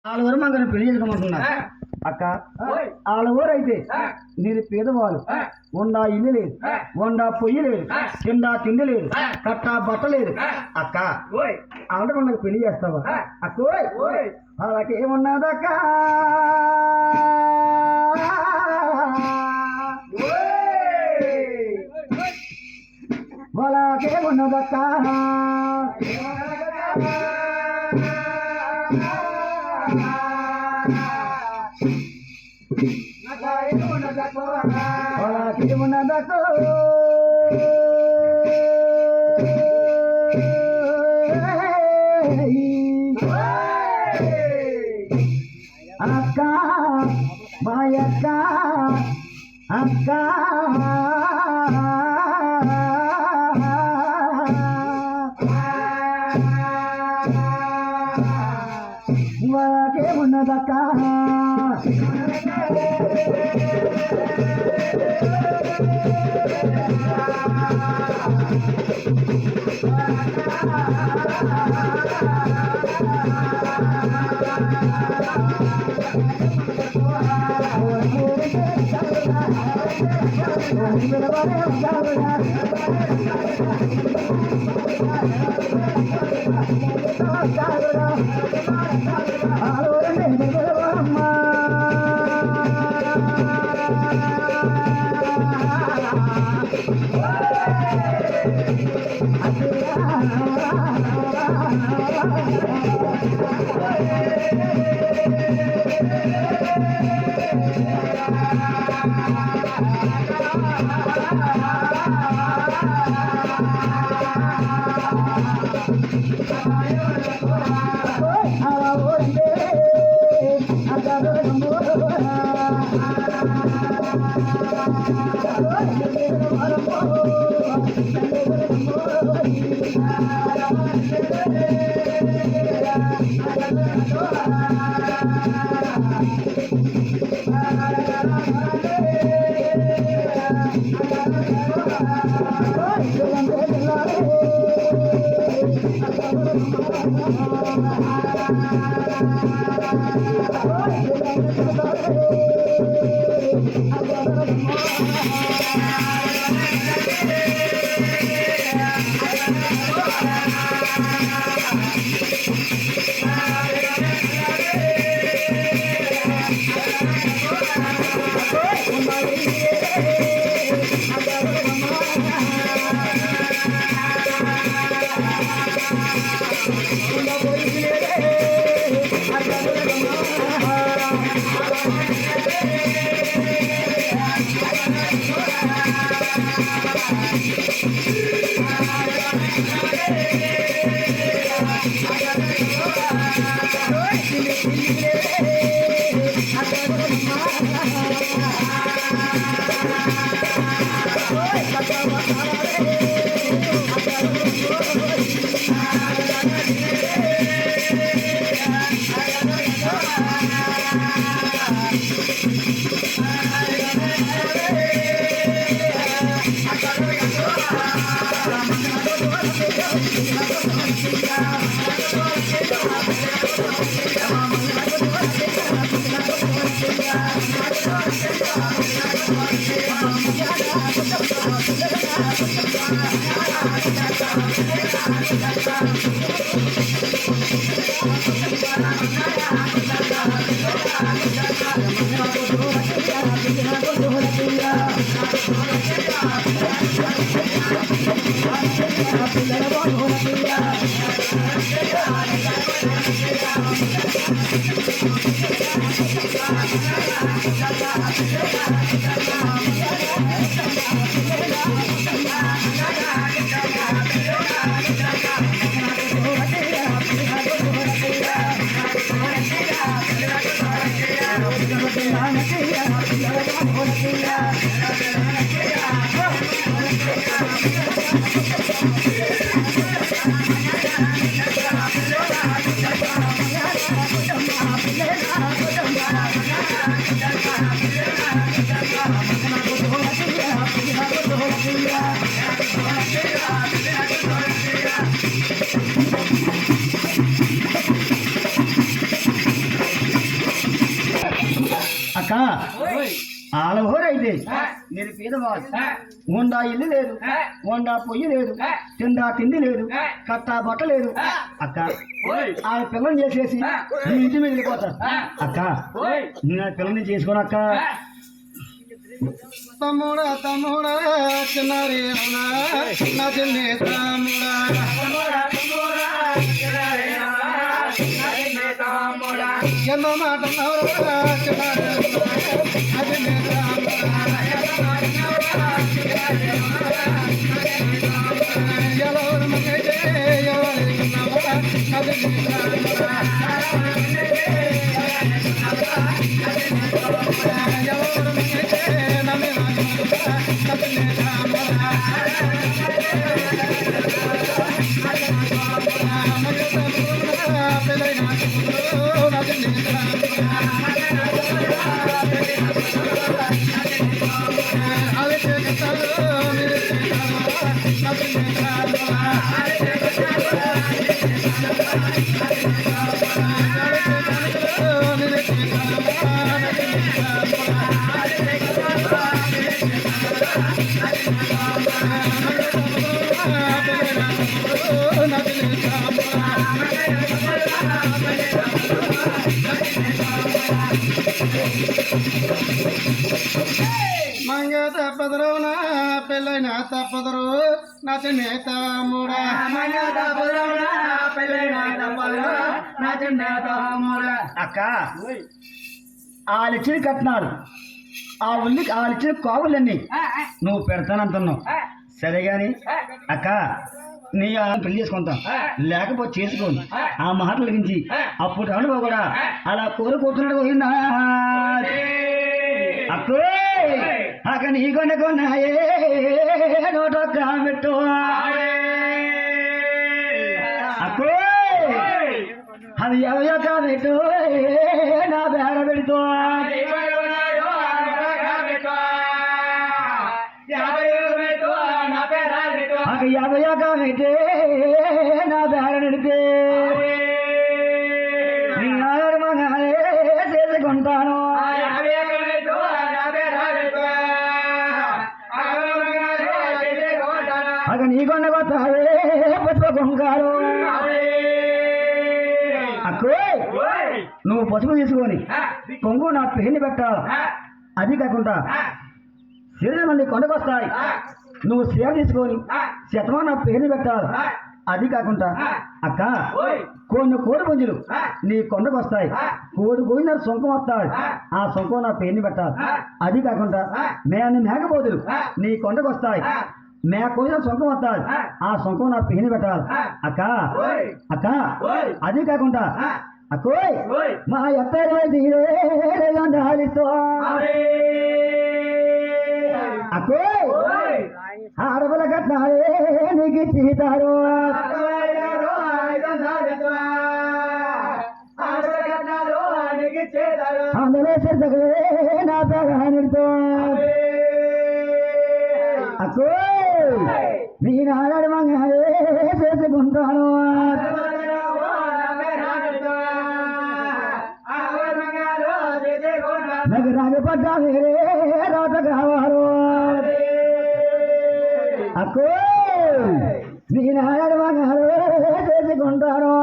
ఆలవరం మనకు పెళ్లి చేసుకోమంటున్నారు అక్క. ఆలవరు అయితే మీరు పేదవాళ్ళు, వండా ఇల్లు లేదు, వండా పొయ్యి లేదు, కింద తిండి లేదు, కట్ట బట్ట లేదు అక్క. ఆల్రెడీ మనకు పెళ్లి చేస్తావా అక్క? అలాగేమున్నదక్క, వాళ్ళకేమున్నదక్క, వాళ్ళకేమున్నదక్క, అక్క మాయక్క అక్క వాళ్ళకేమున్నదక్క, అక్క ఆలహోరైతే నేను పేదవాడు వండా ఇల్లు లేదు వండా పొయ్యి లేదు తిండా తిండి లేదు కట్టా బట్ట లేదు అక్క ఆ పిల్లని చేసేసి నీ ఇంటి మీద వెళ్ళిపోతాను అక్క నేను ఆ పిల్లని చేసుకోను అక్క తమ్ముడా తమ్ముడా చిన్నారి నా చిన్ని తమ్ముడా ఎన్నో మాట చిన్నారి ఎవరు మంగ తప్పదరు నా పెళ్ళైన తప్పదరు నా చిన్న తమ్ముడా అక్క వాళ్ళిచ్చిన కట్నాలు వాళ్ళిచ్చిన కావులన్నీ నువ్వు పెడతానంటున్నావు సరే గాని అక్క నీ పెళ్లి చేసుకుంటాం లేకపోతే చేసుకోండి ఆ మాటల గురించి అప్పుడు అనుభవం కూడా అలా కోరుకుంటున్నాడు పోయిందా అక్కో అక్క నీ కొన్నాయే నోటొక్క పెట్టు అక్కో అది ఎవయొక్క పెట్టు నా బేడ పెడుతూ యాభయొక్క పెట్టే నా బేడ పెడితే నీ ఆరు మగానే చేసుకుంటాను అక నీ కొండ కొత్తావే పసుపు కొంకారు అక్కో నువ్వు పసుపు తీసుకొని కొంగు నా పెళ్లి పెట్టాలి అది కాకుండా శరీరం మంది కొండకొస్తాయి నువ్వు సేవ తీసుకొని శతమా నా పేరు పెట్టాలి అది కాకుండా అక్క కొన్ని కోడి పుంజులు నీ కొండకు వస్తాయి కోడి పోయిన సొంకం వస్తాయి ఆ సొంకం నా పేరుని పెట్టాలి అది కాకుండా మేకపోతులు నీ కొండకు వస్తాయి మేకపోయిన సొంకం వస్తాయి ఆ సొంకం నా పేరుని పెట్టాలి అక్క అక్క అది కాకుండా అక్కో మా ఎత్తైతే అక్కో ఆడపిల్ల కట్నాలే నీకు ఇచ్చితారు అందులో సిద్ధమే నా పేరుతో అక్కో నీ నాడు మంగానే చేసుకుంటాను నాకు రాగపడ్డా వేరే రాత కావారు అక్కో నీ నాడు మంగారు చేసుకుంటాను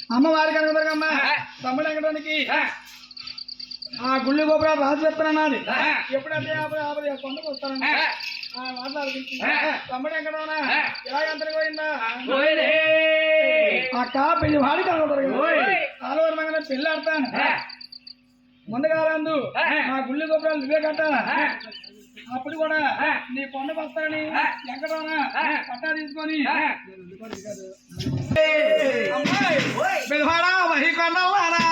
అమ్మవారి కనకదుర్గమ్మ తమ్ముడు ఎక్కడానికి ఆ గుళ్ళు గోపురాలు రాజు చెప్తానన్నది ఎప్పుడంటే అప్పుడు కొండకు వస్తానని మాట్లాడుతుంది తమ్ముడు ఎక్కడన్నా ఇలా ఎంత పోయిందా అక్క పెళ్లి వాడి కనకదుర్గమ్మ పెళ్ళి ఆడతాను ముందుగాలందు మా గుళ్ళు గోపురాలు నువ్వే కట్టాలా అప్పుడు కూడా నీ కొండకు వస్తానని ఎక్కడోనా పట్టా తీసుకొని బిల్వాడా వహి కొండలారా